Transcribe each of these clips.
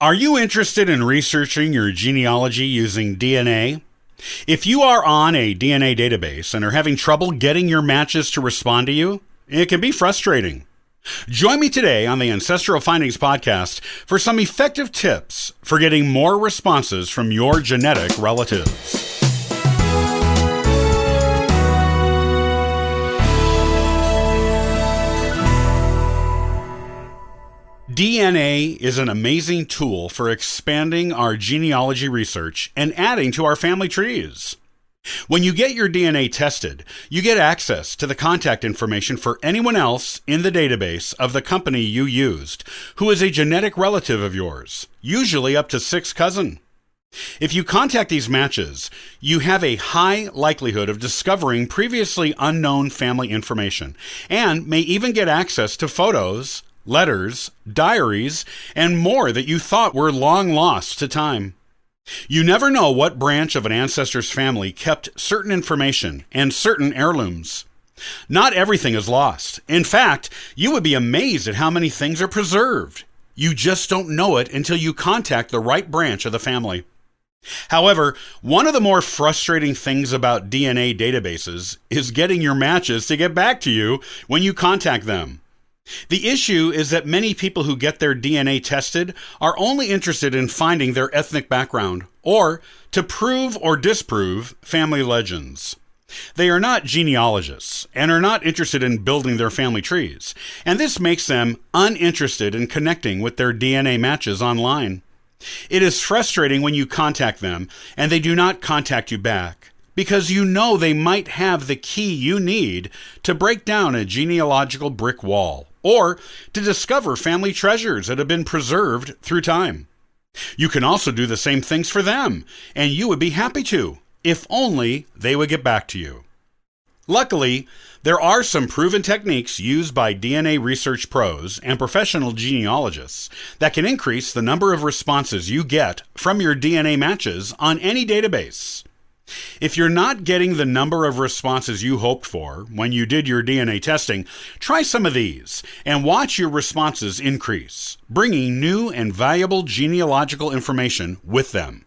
Are you interested in researching your genealogy using DNA? If you are on a DNA database and are having trouble getting your matches to respond to you, it can be frustrating. Join me today on the Ancestral Findings Podcast for some effective tips for getting more responses from your genetic relatives. DNA is an amazing tool for expanding our genealogy research and adding to our family trees. When you get your DNA tested, you get access to the contact information for anyone else in the database of the company you used, who is a genetic relative of yours, usually up to 6th cousin. If you contact these matches, you have a high likelihood of discovering previously unknown family information, and may even get access to photos, letters, diaries, and more that you thought were long lost to time. You never know what branch of an ancestor's family kept certain information and certain heirlooms. Not everything is lost. In fact, you would be amazed at how many things are preserved. You just don't know it until you contact the right branch of the family. However, one of the more frustrating things about DNA databases is getting your matches to get back to you when you contact them. The issue is that many people who get their DNA tested are only interested in finding their ethnic background or to prove or disprove family legends. They are not genealogists and are not interested in building their family trees, and this makes them uninterested in connecting with their DNA matches online. It is frustrating when you contact them and they do not contact you back, because you know they might have the key you need to break down a genealogical brick wall, or to discover family treasures that have been preserved through time. You can also do the same things for them, and you would be happy to, if only they would get back to you. Luckily, there are some proven techniques used by DNA research pros and professional genealogists that can increase the number of responses you get from your DNA matches on any database. If you're not getting the number of responses you hoped for when you did your DNA testing, try some of these and watch your responses increase, bringing new and valuable genealogical information with them.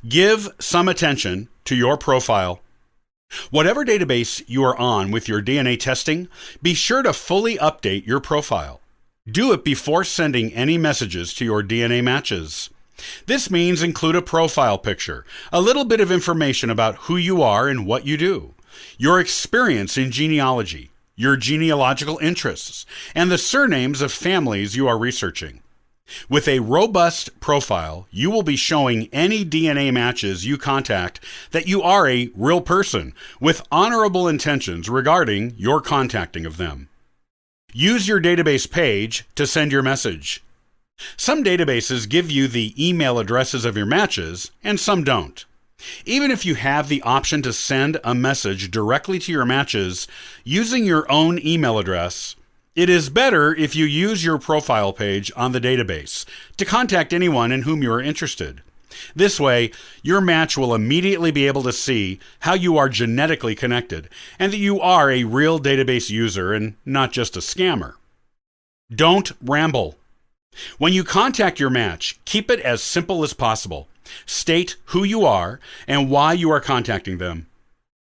Give some attention to your profile. Whatever database you are on with your DNA testing, be sure to fully update your profile. Do it before sending any messages to your DNA matches. This means include a profile picture, a little bit of information about who you are and what you do, your experience in genealogy, your genealogical interests, and the surnames of families you are researching. With a robust profile, you will be showing any DNA matches you contact that you are a real person with honorable intentions regarding your contacting of them. Use your database page to send your message. Some databases give you the email addresses of your matches, and some don't. Even if you have the option to send a message directly to your matches using your own email address, it is better if you use your profile page on the database to contact anyone in whom you are interested. This way, your match will immediately be able to see how you are genetically connected and that you are a real database user and not just a scammer. Don't ramble. When you contact your match, keep it as simple as possible. State who you are and why you are contacting them.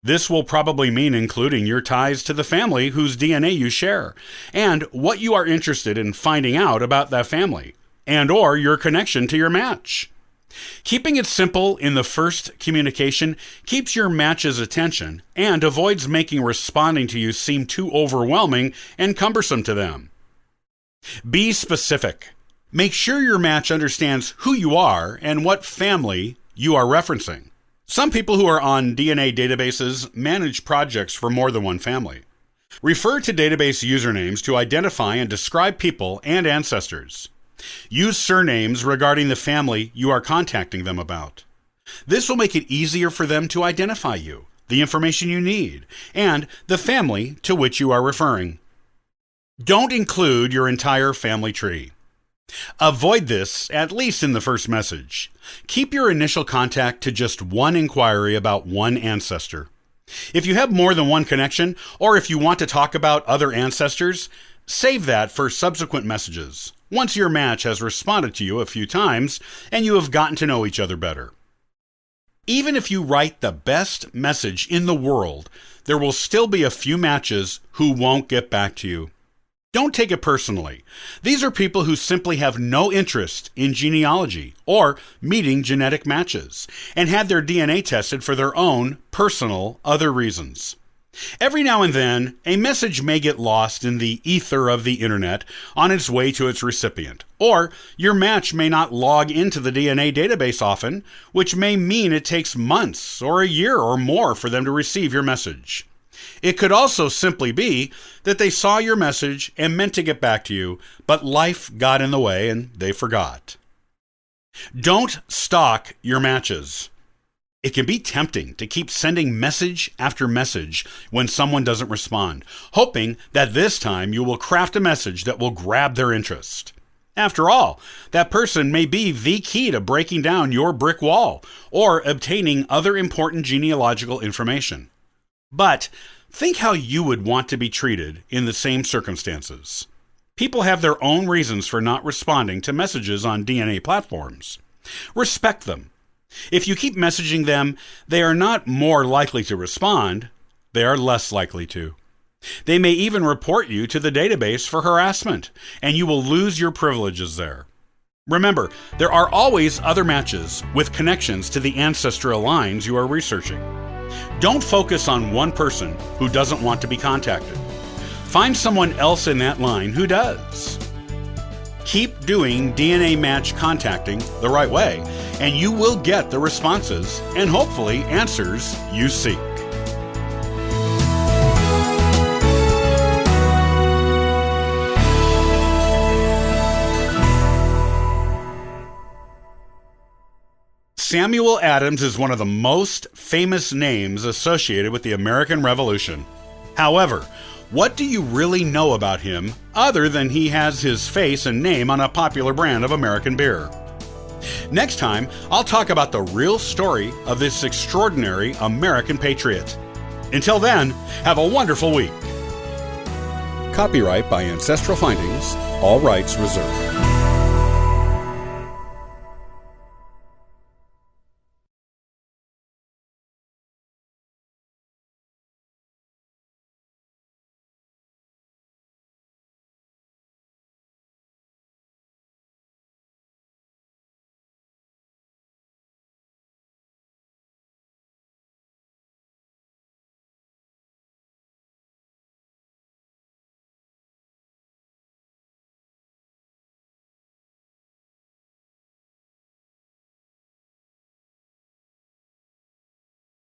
This will probably mean including your ties to the family whose DNA you share, and what you are interested in finding out about that family, and or your connection to your match. Keeping it simple in the first communication keeps your match's attention and avoids making responding to you seem too overwhelming and cumbersome to them. Be specific. Make sure your match understands who you are and what family you are referencing. Some people who are on DNA databases manage projects for more than one family. Refer to database usernames to identify and describe people and ancestors. Use surnames regarding the family you are contacting them about. This will make it easier for them to identify you, the information you need, and the family to which you are referring. Don't include your entire family tree. Avoid this, at least in the first message. Keep your initial contact to just one inquiry about one ancestor. If you have more than one connection, or if you want to talk about other ancestors, save that for subsequent messages. once your match has responded to you a few times and you have gotten to know each other better. Even if you write the best message in the world, there will still be a few matches who won't get back to you. Don't take it personally. These are people who simply have no interest in genealogy or meeting genetic matches and had their DNA tested for their own personal other reasons. Every now and then, a message may get lost in the ether of the internet on its way to its recipient, or your match may not log into the DNA database often, which may mean it takes months or a year or more for them to receive your message. It could also simply be that they saw your message and meant to get back to you, but life got in the way and they forgot. Don't stalk your matches. It can be tempting to keep sending message after message when someone doesn't respond, hoping that this time you will craft a message that will grab their interest. After all, that person may be the key to breaking down your brick wall or obtaining other important genealogical information. But think how you would want to be treated in the same circumstances. People have their own reasons for not responding to messages on DNA platforms. Respect them. If you keep messaging them, they are not more likely to respond, they are less likely to. They may even report you to the database for harassment, and you will lose your privileges there. Remember, there are always other matches with connections to the ancestral lines you are researching. Don't focus on one person who doesn't want to be contacted. Find someone else in that line who does. Keep doing DNA match contacting the right way, and you will get the responses and hopefully answers you seek. Samuel Adams is one of the most famous names associated with the American Revolution. However, what do you really know about him other than he has his face and name on a popular brand of American beer? Next time, I'll talk about the real story of this extraordinary American patriot. Until then, have a wonderful week. Copyright by Ancestral Findings, all rights reserved.